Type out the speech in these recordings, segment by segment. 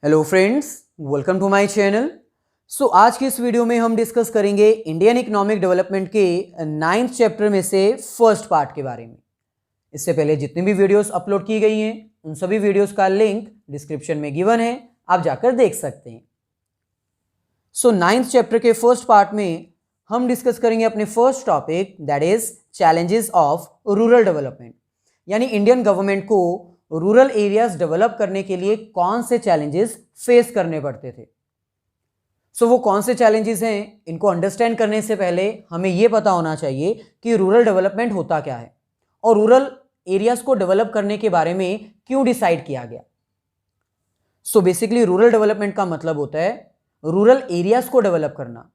Hello friends, welcome to my channel. आज की इस वीडियो में हम डिस्कस करेंगे इंडियन इकोनॉमिक डेवलपमेंट के 9th चैप्टर में से फर्स्ट पार्ट के बारे में। इससे पहले जितनी भी वीडियोस अपलोड की गई हैं उन सभी वीडियोस का लिंक डिस्क्रिप्शन में गिवन है, आप जाकर देख सकते हैं। 9th चैप्टर के फर्स्ट पार्ट में हम डिस्कस करेंगे अपने first topic, that is challenges of rural development. यानी इंडियन गवर्नमेंट को रूरल एरियाज डेवलप करने के लिए कौन से चैलेंजेस फेस करने पड़ते थे। वो कौन से चैलेंजेस हैं, इनको अंडरस्टैंड करने से पहले हमें यह पता होना चाहिए कि रूरल डेवलपमेंट होता क्या है और रूरल एरियाज को डेवलप करने के बारे में क्यों डिसाइड किया गया। बेसिकली रूरल डेवलपमेंट का मतलब होता है रूरल एरियाज को डेवलप करना,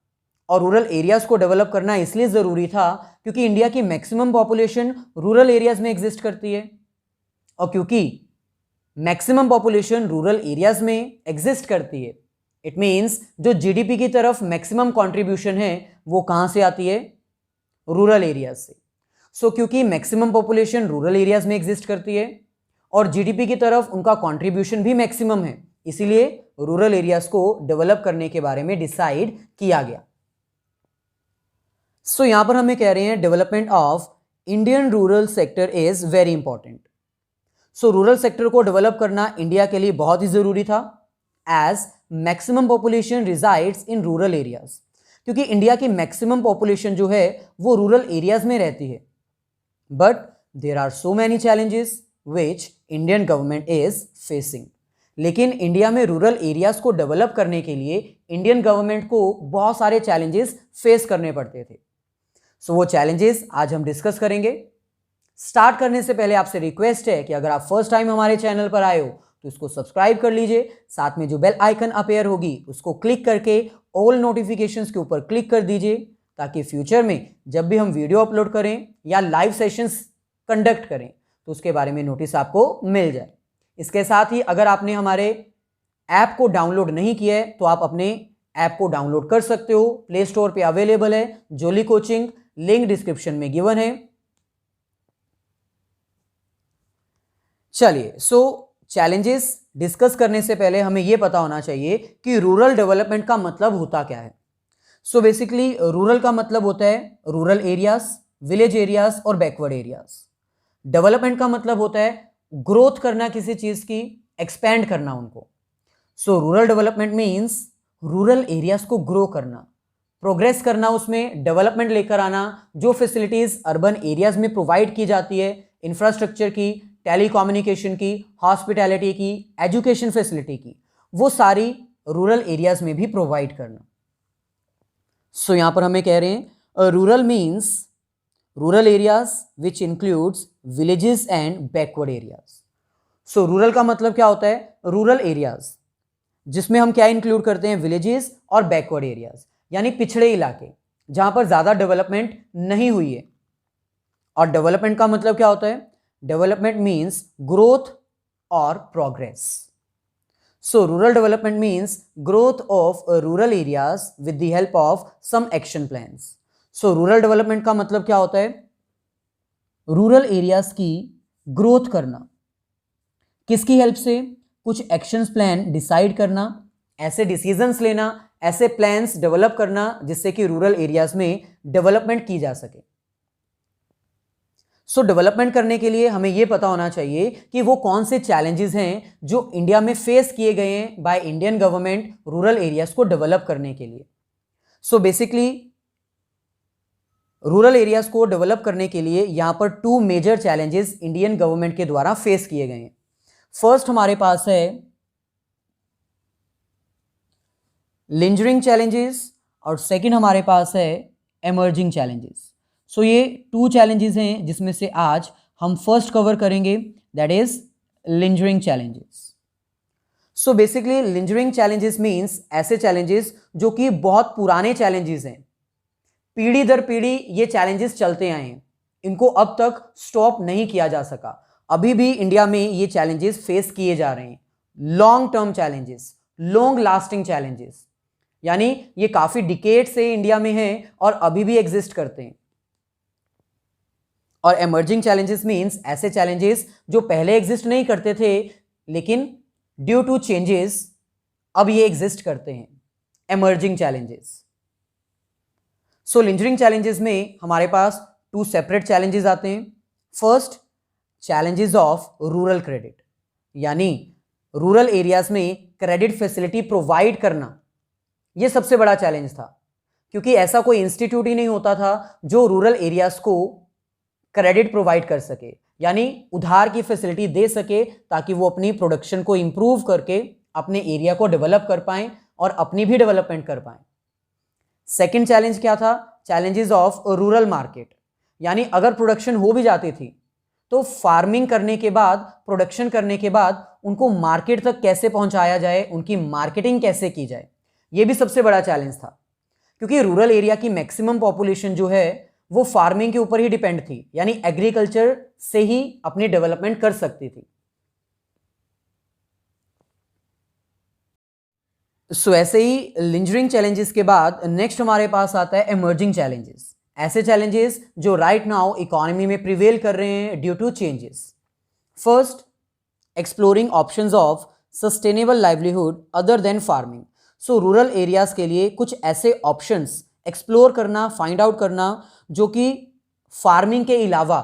और रूरल एरियाज को डेवलप करना इसलिए जरूरी था क्योंकि इंडिया की मैक्सिमम पॉपुलेशन रूरल एरियाज में एग्जिस्ट करती है, और क्योंकि मैक्सिमम पॉपुलेशन रूरल एरियाज में एग्जिस्ट करती है, इट मींस जो जीडीपी की तरफ मैक्सिमम कंट्रीब्यूशन है वो कहां से आती है, रूरल एरियाज से। क्योंकि मैक्सिमम पॉपुलेशन रूरल एरियाज में एग्जिस्ट करती है और जीडीपी की तरफ उनका कंट्रीब्यूशन भी मैक्सिमम है, इसीलिए रूरल एरियाज को डेवलप करने के बारे में डिसाइड किया गया। यहां पर हमें कह रहे हैं development of Indian rural sector is very important. Rural sector को डेवलप करना इंडिया के लिए बहुत ही जरूरी था, as maximum population resides in rural areas. क्योंकि इंडिया की मैक्सिमम पॉपुलेशन जो है वो रूरल एरियाज में रहती है, but there are so many challenges which Indian government is facing. लेकिन इंडिया में रूरल एरियाज को डेवलप करने के लिए इंडियन गवर्नमेंट को बहुत सारे चैलेंजेस फेस करने पड़ते थे। वो चैलेंजेस आज हम डिस्कस करेंगे। स्टार्ट करने से पहले आपसे रिक्वेस्ट है कि अगर आप फर्स्ट टाइम हमारे चैनल पर आए हो तो इसको सब्सक्राइब कर लीजिए, साथ में जो बेल आइकन अपीयर होगी उसको क्लिक करके ऑल नोटिफिकेशंस के ऊपर क्लिक कर दीजिए, ताकि फ्यूचर में जब भी हम वीडियो अपलोड करें या लाइव सेशंस कंडक्ट करें तो उसके बारे में नोटिस आपको मिल जाए। इसके साथ ही अगर आपने हमारे ऐप को डाउनलोड नहीं किया है तो आप अपने ऐप को डाउनलोड कर सकते हो, प्ले स्टोर पर अवेलेबल है जोली कोचिंग, लिंक डिस्क्रिप्शन में गिवन है। चलिए, चैलेंजेस डिस्कस करने से पहले हमें यह पता होना चाहिए कि रूरल डेवलपमेंट का मतलब होता क्या है। बेसिकली रूरल का मतलब होता है रूरल एरियाज, विलेज एरियाज और बैकवर्ड एरियाज। डेवलपमेंट का मतलब होता है ग्रोथ करना किसी चीज की, एक्सपैंड करना उनको। Rural development means rural areas को ग्रो करना, प्रोग्रेस करना, उसमें डेवलपमेंट लेकर आना। जो फैसिलिटीज अर्बन एरियाज में प्रोवाइड की जाती है, इंफ्रास्ट्रक्चर की, टेलीकम्युनिकेशन की, हॉस्पिटैलिटी की, एजुकेशन फैसिलिटी की, वो सारी रूरल एरियाज में भी प्रोवाइड करना। यहां पर हमें कह रहे हैं rural means rural areas which includes villages and backward areas. Rural का मतलब क्या होता है, रूरल एरियाज जिसमें हम क्या इंक्लूड करते हैं, विलेजेस और बैकवर्ड एरियाज, यानी पिछड़े इलाके जहां पर ज्यादा डेवलपमेंट नहीं हुई है। और डेवलपमेंट का मतलब क्या होता है, डेवलपमेंट मीन्स ग्रोथ और progress. Rural development means growth of rural areas with the help of some action plans. Rural development का मतलब क्या होता है, रूरल एरियाज की ग्रोथ करना, किसकी हेल्प से, कुछ एक्शन प्लान डिसाइड करना, ऐसे डिसीजंस लेना, ऐसे प्लान्स डेवलप करना जिससे कि रूरल एरियाज में डेवलपमेंट की जा सके। डेवलपमेंट करने के लिए हमें यह पता होना चाहिए कि वो कौन से चैलेंजेस हैं जो इंडिया में फेस किए गए हैं by Indian government rural areas को डेवलप करने के लिए। बेसिकली रूरल एरियाज को डेवलप करने के लिए यहां पर 2 मेजर चैलेंजेस इंडियन गवर्नमेंट के द्वारा फेस किए गए हैं। फर्स्ट हमारे पास है लिंजरिंग चैलेंजेस और सेकंड हमारे पास है एमर्जिंग चैलेंजेस। ये 2 चैलेंजेस हैं जिसमें से आज हम फर्स्ट कवर करेंगे, that is lingering challenges. Basically lingering challenges means ऐसे चैलेंजेस जो कि बहुत पुराने चैलेंजेस हैं, पीढ़ी दर पीढ़ी ये चैलेंजेस चलते आए हैं, इनको अब तक स्टॉप नहीं किया जा सका, अभी भी इंडिया में ये चैलेंजेस फेस किए जा रहे हैं। Long term challenges, long lasting challenges, यानी ये काफी डिकेड से इंडिया में हैं और अभी भी एग्जिस्ट करते हैं। और एमर्जिंग चैलेंजेस मींस ऐसे चैलेंजेस जो पहले एग्जिस्ट नहीं करते थे लेकिन ड्यू टू चेंजेस अब ये एग्जिस्ट करते हैं, एमर्जिंग चैलेंजेस। सो लिंजरिंग चैलेंजेस में हमारे पास 2 सेपरेट चैलेंजेस आते हैं। First, challenges of rural credit, यानी रूरल एरियाज में क्रेडिट फैसिलिटी प्रोवाइड करना, ये सबसे बड़ा चैलेंज था, क्योंकि ऐसा कोई इंस्टीट्यूट ही नहीं होता था जो रूरल एरियाज को क्रेडिट प्रोवाइड कर सके, यानी उधार की फैसिलिटी दे सके ताकि वो अपनी प्रोडक्शन को इंप्रूव करके अपने एरिया को डेवलप कर पाएं और अपनी भी डेवलपमेंट कर पाएं। सेकंड चैलेंज क्या था? चैलेंजेस ऑफ रूरल मार्केट, यानी अगर प्रोडक्शन हो भी जाती थी तो फार्मिंग करने के बाद, प्रोडक्शन करने के बाद उनको मार्केट तक कैसे पहुंचाया जाए, उनकी मार्केटिंग कैसे की जाए, ये भी सबसे बड़ा चैलेंज था, क्योंकि रूरल एरिया की मैक्सिमम पॉपुलेशन जो है वो फार्मिंग के ऊपर ही डिपेंड थी, यानी एग्रीकल्चर से ही अपनी डेवलपमेंट कर सकती थी। सो ऐसे ही लिंजरिंग चैलेंजेस के बाद नेक्स्ट हमारे पास आता है इमर्जिंग चैलेंजेस, ऐसे चैलेंजेस जो राइट नाउ इकोनॉमी में प्रिवेल कर रहे हैं due to changes. First, exploring options of sustainable livelihood other than farming. So rural areas के लिए कुछ ऐसे ऑप्शंस एक्सप्लोर करना, फाइंड आउट करना जो कि फार्मिंग के अलावा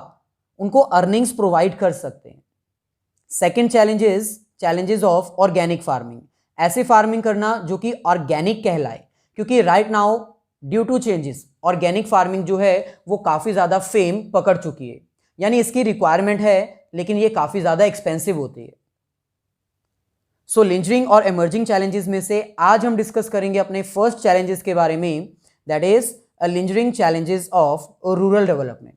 उनको अर्निंग्स प्रोवाइड कर सकते हैं। Second challenges of organic farming, ऐसे फार्मिंग करना जो कि ऑर्गेनिक कहलाए, क्योंकि right now due to changes organic farming जो है वो काफ़ी ज़्यादा फेम पकड़ चुकी है, यानी इसकी रिक्वायरमेंट है लेकिन ये काफ़ी ज़्यादा एक्सपेंसिव होती है। सो लिंजरिंग और इमर्जिंग चैलेंजेस में से आज हम डिस्कस करेंगे अपने फर्स्ट चैलेंजेस के बारे में, that is lingering challenges of rural development.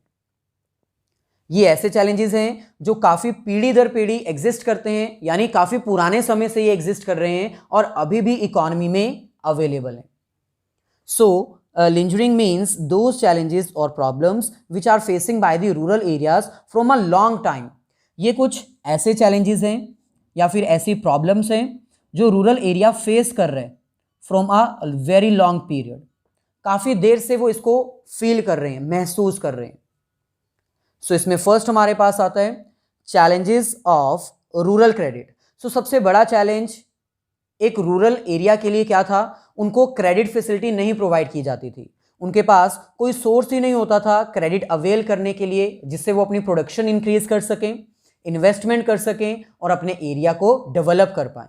ये ऐसे चैलेंजेस हैं जो काफ़ी पीढ़ी दर पीढ़ी एग्जिस्ट करते हैं, यानी काफ़ी पुराने समय से ये एग्जिस्ट कर रहे हैं और अभी भी इकोनॉमी में अवेलेबल हैं। So lingering means those challenges और problems which are facing by the rural areas from a long time. ये कुछ ऐसे चैलेंजेस हैं या फिर ऐसी प्रॉब्लम्स हैं जो रूरल एरिया फेस कर रहे हैं from a very long period, काफ़ी देर से वो इसको फील कर रहे हैं, महसूस कर रहे हैं। सो इसमें फर्स्ट हमारे पास आता है चैलेंजेस ऑफ रूरल क्रेडिट। सो सबसे बड़ा चैलेंज एक रूरल एरिया के लिए क्या था? उनको क्रेडिट फैसिलिटी नहीं प्रोवाइड की जाती थी, उनके पास कोई सोर्स ही नहीं होता था क्रेडिट अवेल करने के लिए जिससे वो अपनी प्रोडक्शन इंक्रीज कर सकें, इन्वेस्टमेंट कर सकें और अपने एरिया को डेवलप कर पाएं।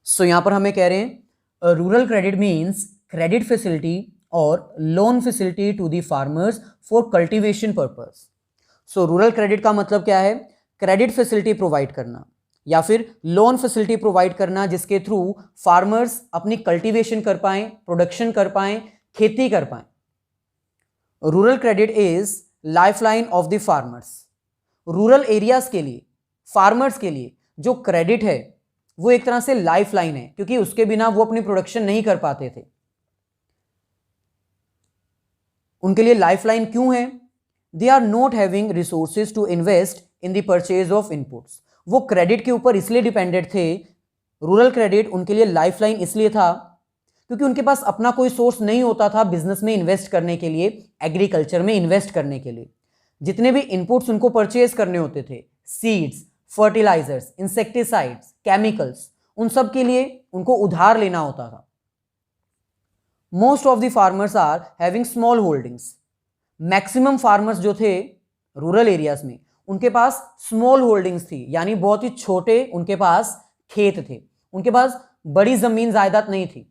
सो यहां पर हमें कह रहे हैं rural credit means credit facility और loan facility to the farmers for cultivation purpose. So rural credit का मतलब क्या है? क्रेडिट फैसिलिटी प्रोवाइड करना या फिर लोन फैसिलिटी प्रोवाइड करना जिसके थ्रू फार्मर्स अपनी कल्टीवेशन कर पाएं, प्रोडक्शन कर पाएं, खेती कर पाएं। Rural credit is lifeline of the farmers. Rural areas के लिए, फार्मर्स के लिए जो क्रेडिट है वो एक तरह से लाइफलाइन है, क्योंकि उसके बिना वो अपनी प्रोडक्शन नहीं कर पाते थे। उनके लिए लाइफलाइन क्यों है? They are not having resources to invest in the purchase of inputs. वो क्रेडिट के ऊपर इसलिए डिपेंडेंट थे, रूरल क्रेडिट उनके लिए लाइफलाइन इसलिए था क्योंकि उनके पास अपना कोई सोर्स नहीं होता था बिजनेस में इन्वेस्ट करने के लिए, एग्रीकल्चर में इन्वेस्ट करने के लिए। जितने भी इनपुट्स उनको परचेज करने होते थे, सीड्स, फर्टिलाइजर्स, इंसेक्टिसाइड्स, केमिकल्स, उन सब के लिए उनको उधार लेना होता था। Most of the farmers are having small holdings. Maximum farmers जो थे रूरल एरियाज में उनके पास स्मॉल होल्डिंग्स थी, यानी बहुत ही छोटे उनके पास खेत थे, उनके पास बड़ी जमीन जायदाद नहीं थी।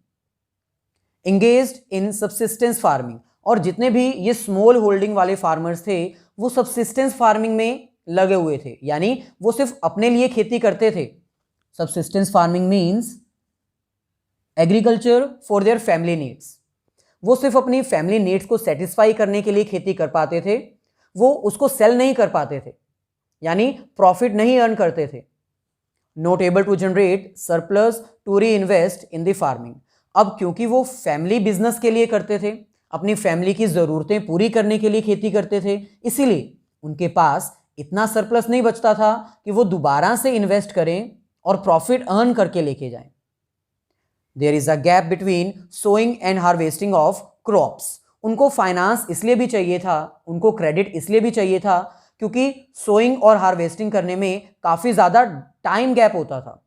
एंगेज्ड इन सबसिस्टेंस फार्मिंग, और जितने भी ये स्मॉल होल्डिंग वाले फार्मर्स थे वो सबसिस्टेंस फार्मिंग में लगे हुए थे, यानी वो सिर्फ अपने लिए खेती करते थे। Subsistence farming means agriculture for their family needs. वो सिर्फ अपनी फैमिली नीड्स को सेटिस्फाई करने के लिए खेती कर पाते थे, वो उसको सेल नहीं कर पाते थे, यानी प्रॉफिट नहीं अर्न करते थे। Not able to generate surplus to reinvest in the farming. अब क्योंकि वो फैमिली बिजनेस के लिए करते थे, अपनी फैमिली की ज़रूरतें पूरी करने के लिए खेती करते थे, इसीलिए उनके पास इतना सरप्लस नहीं बचता था कि वो दोबारा से इन्वेस्ट करें और प्रॉफिट अर्न करके लेके जाएं। There is a gap between sowing and harvesting of crops. उनको फाइनेंस इसलिए भी चाहिए था, उनको क्रेडिट इसलिए भी चाहिए था क्योंकि सोइंग और हार्वेस्टिंग करने में काफ़ी ज़्यादा टाइम गैप होता था,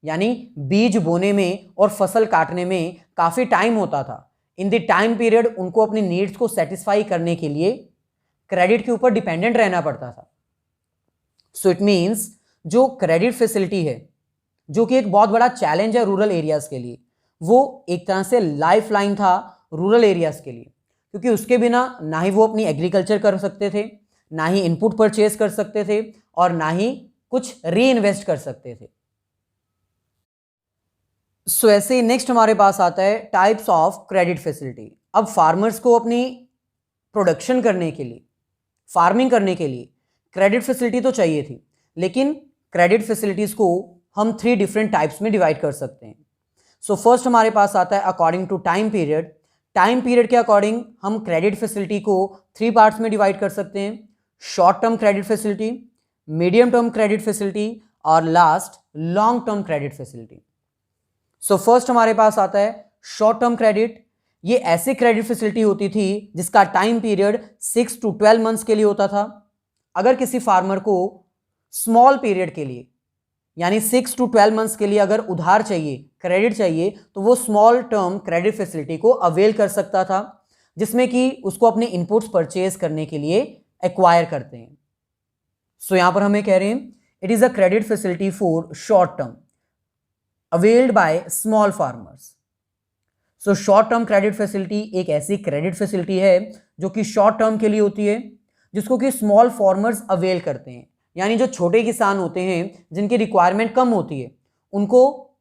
यानी बीज बोने में और फसल काटने में काफ़ी टाइम होता था। इन द टाइम पीरियड उनको अपनी नीड्स को सेटिस्फाई करने के लिए क्रेडिट के ऊपर डिपेंडेंट रहना पड़ता था। सो इट मीन्स जो क्रेडिट फैसिलिटी है, जो कि एक बहुत बड़ा चैलेंज है रूरल एरियाज के लिए, वो एक तरह से लाइफ लाइन था रूरल एरियाज के लिए, क्योंकि उसके बिना ना ही वो अपनी एग्रीकल्चर कर सकते थे, ना ही इनपुट परचेज कर सकते थे, और ना ही कुछ री इन्वेस्ट कर सकते थे। सो ऐसे नेक्स्ट हमारे पास आता है टाइप्स ऑफ क्रेडिट फैसिलिटी। अब फार्मर्स को अपनी प्रोडक्शन करने के लिए, फार्मिंग करने के लिए क्रेडिट फैसिलिटी तो चाहिए थी, लेकिन क्रेडिट फैसिलिटीज को हम 3 डिफरेंट टाइप्स में डिवाइड कर सकते हैं। सो फर्स्ट हमारे पास आता है according to time period. Time period के अकॉर्डिंग हम क्रेडिट फैसिलिटी को 3 पार्ट्स में डिवाइड कर सकते हैं: short term credit facility, medium term credit facility और last long term credit facility. So first हमारे पास आता है शॉर्ट टर्म क्रेडिट। ये ऐसी क्रेडिट फैसिलिटी होती थी जिसका टाइम पीरियड 6 to 12 मंथ्स के लिए होता था। अगर किसी फार्मर को स्मॉल पीरियड के लिए यानी 6 to 12 मंथ्स के लिए अगर उधार चाहिए, क्रेडिट चाहिए, तो वो स्मॉल टर्म क्रेडिट फैसिलिटी को अवेल कर सकता था, जिसमें कि उसको अपने इनपुट्स परचेज करने के लिए एक्वायर करते हैं। सो यहां पर हमें कह रहे हैं it is a credit facility for short term availed by small farmers. So short term credit facility एक ऐसी क्रेडिट फैसिलिटी है जो कि शॉर्ट टर्म के लिए होती है, जिसको कि स्मॉल फार्मर्स अवेल करते हैं, यानी जो छोटे किसान होते हैं जिनकी रिक्वायरमेंट कम होती है, उनको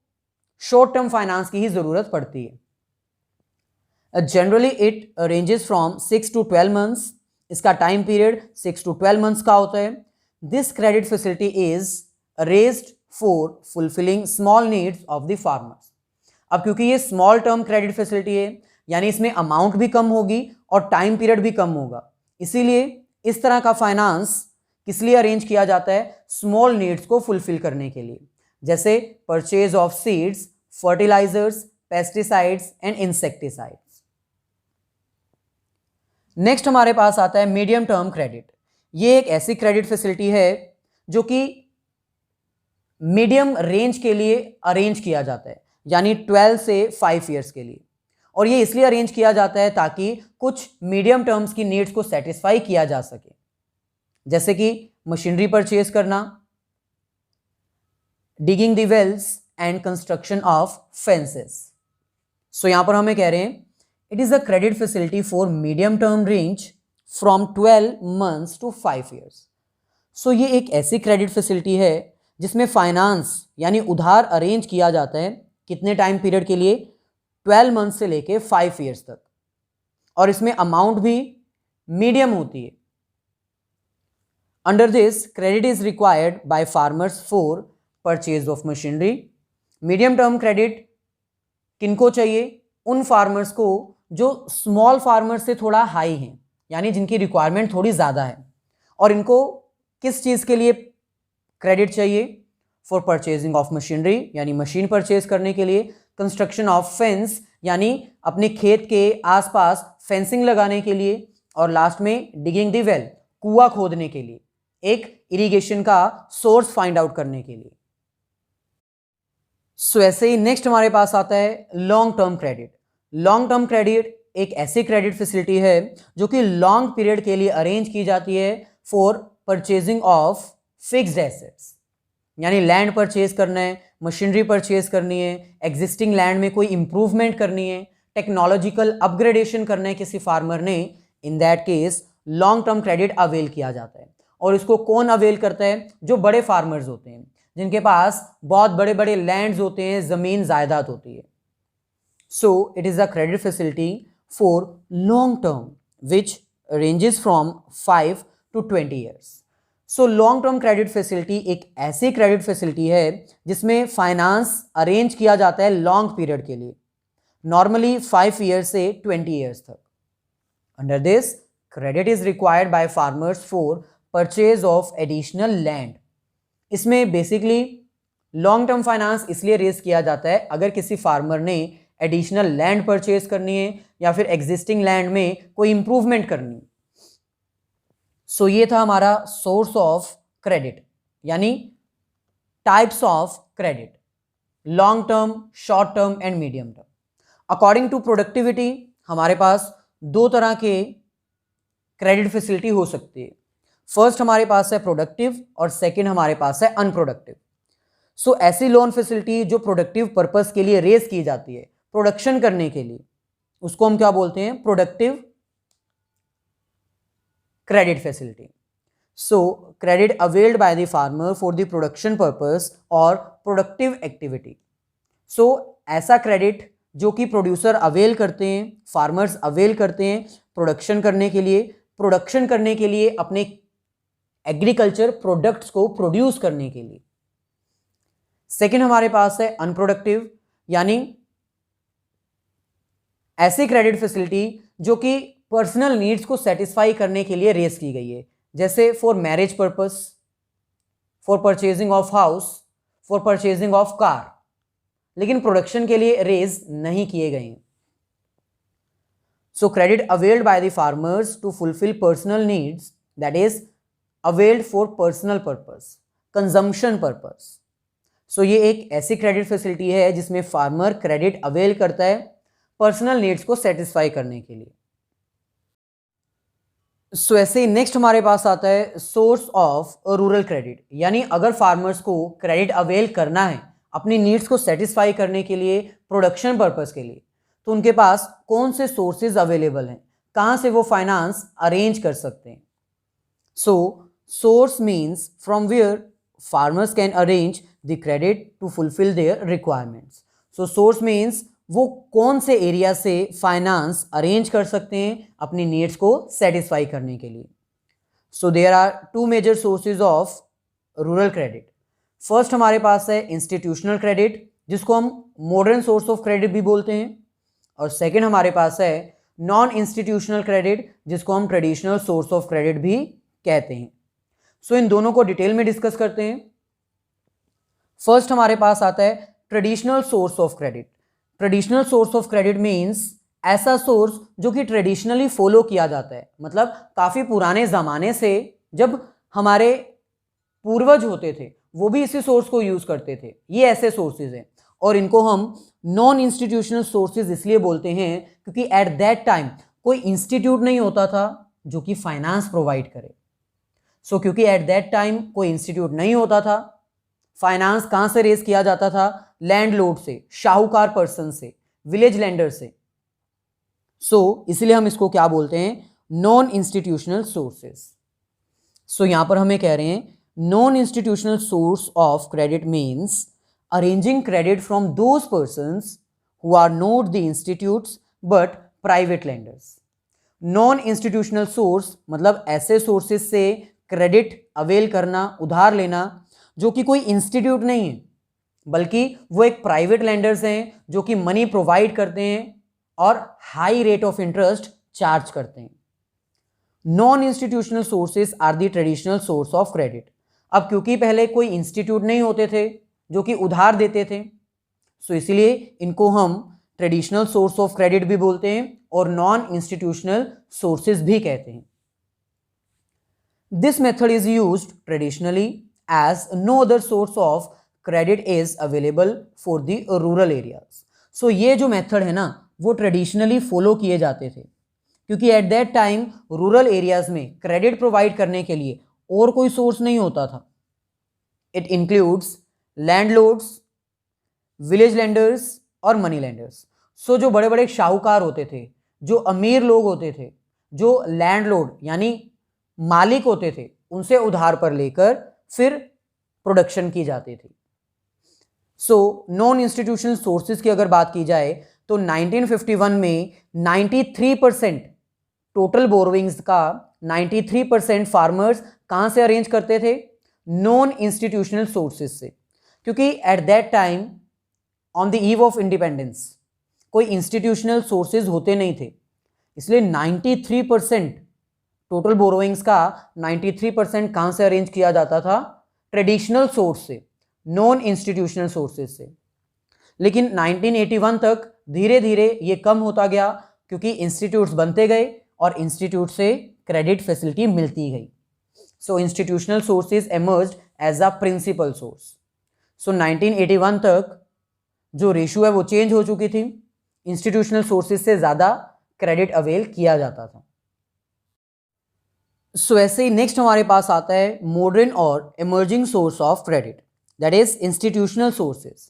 शॉर्ट टर्म फाइनेंस की ही जरूरत पड़ती है। Generally it ranges from 6 to 12 months. इसका टाइम पीरियड 6 to 12 मंथ्स का होता है। This credit facility is raised for fulfilling small needs of the farmers. अब क्योंकि ये स्मॉल टर्म क्रेडिट फैसिलिटी है, यानी इसमें अमाउंट भी कम होगी और टाइम पीरियड भी कम होगा, इसीलिए इस तरह का फाइनेंस किस लिए अरेंज किया जाता है? स्मॉल नीड्स को फुलफिल करने के लिए, जैसे purchase of seeds, fertilisers, pesticides and insecticides. Next हमारे पास आता है मीडियम टर्म क्रेडिट। ये एक ऐसी क्रेडिट फैसिलिटी है जो कि मीडियम रेंज के लिए अरेंज किया जाता है, यानी 12 से 5 ईयर्स के लिए। और ये इसलिए अरेंज किया जाता है ताकि कुछ मीडियम टर्म्स की नीड्स को सेटिस्फाई किया जा सके, जैसे कि मशीनरी परचेज करना, digging the wells and construction of fences. So यहां पर हमें कह रहे हैं it is a credit facility for medium term range from 12 months to 5 years. सो ये एक ऐसी क्रेडिट फैसिलिटी है जिसमें फाइनेंस यानी उधार अरेंज किया जाता है कितने टाइम पीरियड के लिए? 12 मंथ से लेके 5 ईयर्स तक, और इसमें अमाउंट भी मीडियम होती है। Under this credit is required by farmers for purchase of machinery. Medium term credit किनको चाहिए? उन फार्मर्स को जो स्मॉल फार्मर्स से थोड़ा हाई हैं, यानी जिनकी रिक्वायरमेंट थोड़ी ज़्यादा है। और इनको किस चीज़ के लिए क्रेडिट चाहिए? फॉर परचेजिंग ऑफ मशीनरी, यानी मशीन परचेज करने के लिए, कंस्ट्रक्शन ऑफ फेंस, यानी अपने खेत के आसपास फेंसिंग लगाने के लिए, और लास्ट में डिगिंग द वेल, कुआं खोदने के लिए, एक इरिगेशन का सोर्स फाइंड आउट करने के लिए। सो ऐसे ही नेक्स्ट हमारे पास आता है long term credit. Long term credit एक ऐसी क्रेडिट फैसिलिटी है जो कि लॉन्ग पीरियड के लिए अरेंज की जाती है for purchasing of fixed assets, यानी लैंड परचेज करना है, मशीनरी परचेज करनी है, एग्जिस्टिंग लैंड में कोई इंप्रूवमेंट करनी है, टेक्नोलॉजिकल अपग्रेडेशन करना है किसी फार्मर ने, in that case long term credit avail किया जाता है। और इसको कौन अवेल करता है? जो बड़े फार्मर्स होते हैं, जिनके पास बहुत बड़े बड़े लैंड्स होते हैं, ज़मीन जायदाद होती है। So it is a credit facility for long term which ranges from 5 to 20 years. So long term credit facility एक ऐसी क्रेडिट फैसिलिटी है जिसमें फाइनेंस अरेंज किया जाता है लॉन्ग पीरियड के लिए, नॉर्मली 5 ईयर्स से 20 ईयर्स तक। Under this credit is required by farmers for purchase of additional land. इसमें बेसिकली लॉन्ग टर्म फाइनेंस इसलिए रेज किया जाता है अगर किसी फार्मर ने एडिशनल लैंड परचेज करनी है या फिर एग्जिस्टिंग लैंड में कोई इंप्रूवमेंट करनी है। सो ये था हमारा सोर्स ऑफ क्रेडिट, यानी types of credit. Long term, short term and medium term. According to productivity हमारे पास दो तरह के क्रेडिट फैसिलिटी हो सकती है। फर्स्ट हमारे पास है प्रोडक्टिव और सेकंड हमारे पास है अनप्रोडक्टिव। सो ऐसी लोन फैसिलिटी जो प्रोडक्टिव पर्पस के लिए रेज की जाती है, प्रोडक्शन करने के लिए, उसको हम क्या बोलते हैं? Productive credit facility. So credit availed by the farmer for the production purpose और प्रोडक्टिव एक्टिविटी। सो ऐसा क्रेडिट जो कि प्रोड्यूसर अवेल करते हैं, फार्मर्स अवेल करते हैं प्रोडक्शन करने के लिए, अपने एग्रीकल्चर प्रोडक्ट्स को प्रोड्यूस करने के लिए। सेकेंड हमारे पास है अनप्रोडक्टिव, यानी ऐसी क्रेडिट फैसिलिटी जो कि पर्सनल नीड्स को सेटिस्फाई करने के लिए रेज की गई है, जैसे for marriage purpose, for purchasing of house, for purchasing of car, लेकिन प्रोडक्शन के लिए रेज नहीं किए गए हैं। So credit availed by the farmers to fulfil personal needs, that is availed for personal purpose, consumption purpose. So ये एक ऐसी क्रेडिट फैसिलिटी है जिसमें फार्मर क्रेडिट अवेल करता है पर्सनल नीड्स को सेटिस्फाई करने के लिए। सो ऐसे ही नेक्स्ट हमारे पास आता है सोर्स ऑफ रूरल क्रेडिट, यानी अगर फार्मर्स को क्रेडिट अवेल करना है अपनी नीड्स को सेटिस्फाई करने के लिए, प्रोडक्शन पर्पस के लिए, तो उनके पास कौन से सोर्सेज अवेलेबल हैं, कहाँ से वो फाइनेंस अरेंज कर सकते हैं। So source means from where farmers can arrange the credit to fulfil their requirements. So source means वो कौन से एरिया से फाइनेंस अरेंज कर सकते हैं अपनी नीड्स को सेटिस्फाई करने के लिए। So there are two major sources of rural credit. First हमारे पास है इंस्टीट्यूशनल क्रेडिट, जिसको हम मॉडर्न सोर्स ऑफ क्रेडिट भी बोलते हैं, और सेकंड हमारे पास है नॉन इंस्टीट्यूशनल क्रेडिट, जिसको हम ट्रेडिशनल सोर्स ऑफ क्रेडिट भी कहते हैं। सो इन दोनों को डिटेल में डिस्कस करते हैं। फर्स्ट हमारे पास आता है traditional source of credit. Traditional source of credit means ऐसा सोर्स जो कि ट्रेडिशनली फॉलो किया जाता है, मतलब काफ़ी पुराने ज़माने से जब हमारे पूर्वज होते थे वो भी इसी सोर्स को यूज़ करते थे। ये ऐसे सोर्सेज हैं, और इनको हम नॉन इंस्टीट्यूशनल सोर्सेज इसलिए बोलते हैं क्योंकि एट दैट टाइम कोई इंस्टीट्यूट नहीं होता था जो कि फाइनेंस प्रोवाइड करे। सो क्योंकि एट दैट टाइम कोई इंस्टीट्यूट नहीं होता था, फाइनेंस कहाँ से रेज किया जाता था? लैंडलॉर्ड से, शाहूकार पर्सन से, विलेज लैंडर से। सो इसलिए हम इसको क्या बोलते हैं? Non institutional sources. सो यहां पर हमें कह रहे हैं non institutional source of credit means arranging credit from those persons who are not the institutes but private lenders. Non institutional source मतलब ऐसे सोर्सेज से क्रेडिट अवेल करना, उधार लेना, जो कि कोई इंस्टीट्यूट नहीं है बल्कि वो एक प्राइवेट लेंडर्स हैं जो कि मनी प्रोवाइड करते हैं और high rate of interest charge करते हैं। Non institutional sources are the traditional source of credit. अब क्योंकि पहले कोई इंस्टीट्यूट नहीं होते थे जो कि उधार देते थे, सो इसीलिए इनको हम ट्रेडिशनल सोर्स ऑफ क्रेडिट भी बोलते हैं और नॉन इंस्टीट्यूशनल सोर्सेज भी कहते हैं। This method is used traditionally as no other source of credit is available for the rural areas. So ये जो मेथड है ना वो ट्रेडिशनली फॉलो किए जाते थे क्योंकि at that time rural areas में क्रेडिट प्रोवाइड करने के लिए और कोई सोर्स नहीं होता था। It includes landlords, village landers और मनी लैंडर्स। सो जो बड़े बड़े शाहूकार होते थे, जो अमीर लोग होते थे, जो लैंडलॉर्ड यानी मालिक होते थे, उनसे उधार पर लेकर फिर प्रोडक्शन की जाती थी। सो नॉन इंस्टीट्यूशनल सोर्सेज की अगर बात की जाए तो 1951 में 93% टोटल बोरोइंग्स का 93% फार्मर्स कहां से अरेंज करते थे? नॉन इंस्टीट्यूशनल सोर्सेज से, क्योंकि at that time on the eve of independence कोई इंस्टीट्यूशनल सोर्सेज होते नहीं थे, इसलिए 93% टोटल बोरोइंग्स का 93% कहां से अरेंज किया जाता था? ट्रेडिशनल सोर्स से, नॉन इंस्टीट्यूशनल सोर्सेज से। लेकिन 1981 तक धीरे धीरे ये कम होता गया क्योंकि इंस्टीट्यूट्स बनते गए और इंस्टीट्यूट से क्रेडिट फैसिलिटी मिलती गई। So institutional sources emerged as a principal source. So 1981 तक जो रेशियो है वो चेंज हो चुकी थी, इंस्टीट्यूशनल सोर्सेज से ज़्यादा क्रेडिट अवेल किया जाता था। सो ऐसे ही नेक्स्ट हमारे पास आता है मॉडर्न और emerging source of credit, that is institutional sources.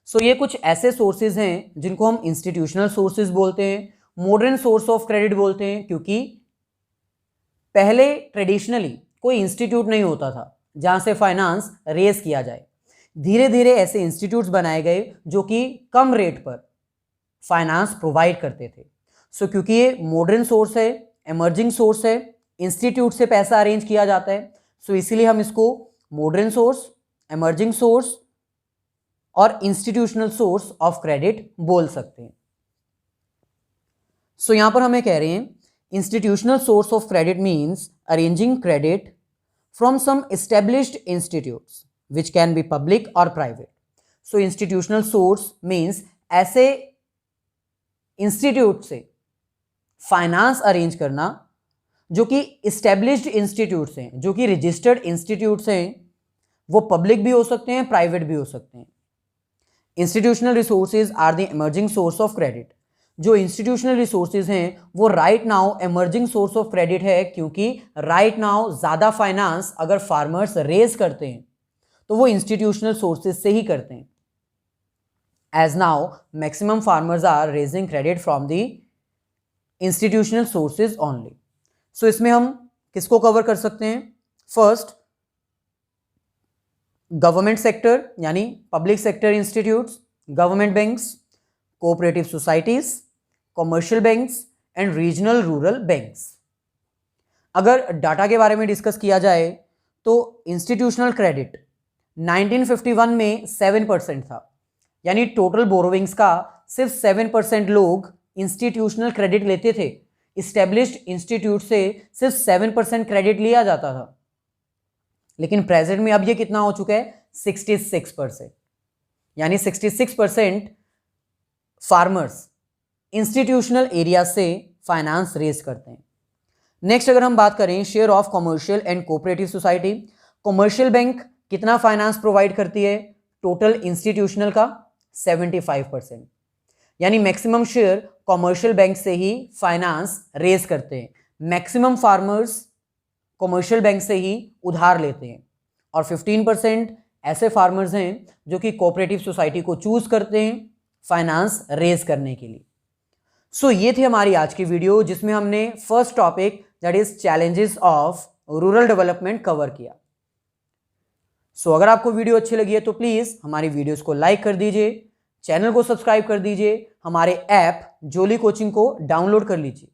So ये कुछ ऐसे सोर्सेज हैं जिनको हम इंस्टीट्यूशनल सोर्सेज बोलते हैं, मॉडर्न सोर्स ऑफ क्रेडिट बोलते हैं, क्योंकि पहले ट्रेडिशनली कोई इंस्टीट्यूट नहीं होता था जहां से फाइनेंस रेज किया जाए। धीरे धीरे ऐसे इंस्टीट्यूट्स बनाए गए जो कि कम रेट पर फाइनेंस प्रोवाइड करते थे। सो क्योंकि ये मॉडर्न सोर्स है, इमर्जिंग सोर्स है, इंस्टीट्यूट से पैसा अरेंज किया जाता है, सो इसीलिए हम इसको मॉडर्न सोर्स, इमर्जिंग सोर्स और इंस्टीट्यूशनल सोर्स ऑफ क्रेडिट बोल सकते हैं। सो यहां पर हमें कह रहे हैं institutional source of credit means arranging credit from some established institutes which can be public और private. So institutional source means ऐसे इंस्टीट्यूट से फाइनेंस अरेंज करना जो कि एस्टेब्लिश्ड इंस्टीट्यूट्स हैं, जो कि रजिस्टर्ड इंस्टीट्यूट्स हैं, वो पब्लिक भी हो सकते हैं, प्राइवेट भी हो सकते हैं। Institutional resources are the emerging source of credit. जो इंस्टीट्यूशनल रिसोर्सेज हैं वो right now emerging source of credit है, क्योंकि राइट नाउ ज़्यादा फाइनेंस अगर फार्मर्स रेज करते हैं तो वो इंस्टीट्यूशनल सोर्सेज से ही करते हैं। As now maximum farmers are raising credit from the institutional sources only. So इसमें हम किसको कवर कर सकते हैं? फर्स्ट, गवर्नमेंट सेक्टर यानी public sector institutes, government banks, cooperative societies, commercial banks and regional rural banks. अगर डाटा के बारे में डिस्कस किया जाए तो इंस्टीट्यूशनल क्रेडिट 1951 में 7% था, यानी टोटल बोरोविंग्स का सिर्फ 7% लोग इंस्टीट्यूशनल क्रेडिट लेते थे। इस्टेब्लिश्ड इंस्टीट्यूट से सिर्फ 7% क्रेडिट लिया जाता था, लेकिन प्रेजेंट में अब ये कितना हो चुका है? 66%, यानी 66% फार्मर्स इंस्टीट्यूशनल एरिया से फाइनेंस रेज करते हैं। नेक्स्ट अगर हम बात करें share of commercial and cooperative society, commercial bank कितना फाइनेंस प्रोवाइड करती है टोटल इंस्टीट्यूशनल का? 75%, यानी मैक्सिमम शेयर कमर्शियल बैंक से ही फाइनेंस रेज करते हैं। मैक्सिमम फार्मर्स कमर्शियल बैंक से ही उधार लेते हैं और 15% ऐसे फार्मर्स हैं जो कि कोऑपरेटिव सोसाइटी को चूज करते हैं फाइनेंस रेज करने के लिए। सो ये थी हमारी आज की वीडियो जिसमें हमने first topic that is challenges of rural development cover किया। सो अगर आपको वीडियो अच्छी लगी है तो प्लीज़ हमारी वीडियोस को लाइक कर दीजिए, चैनल को सब्सक्राइब कर दीजिए, हमारे ऐप जोली कोचिंग को डाउनलोड कर लीजिए।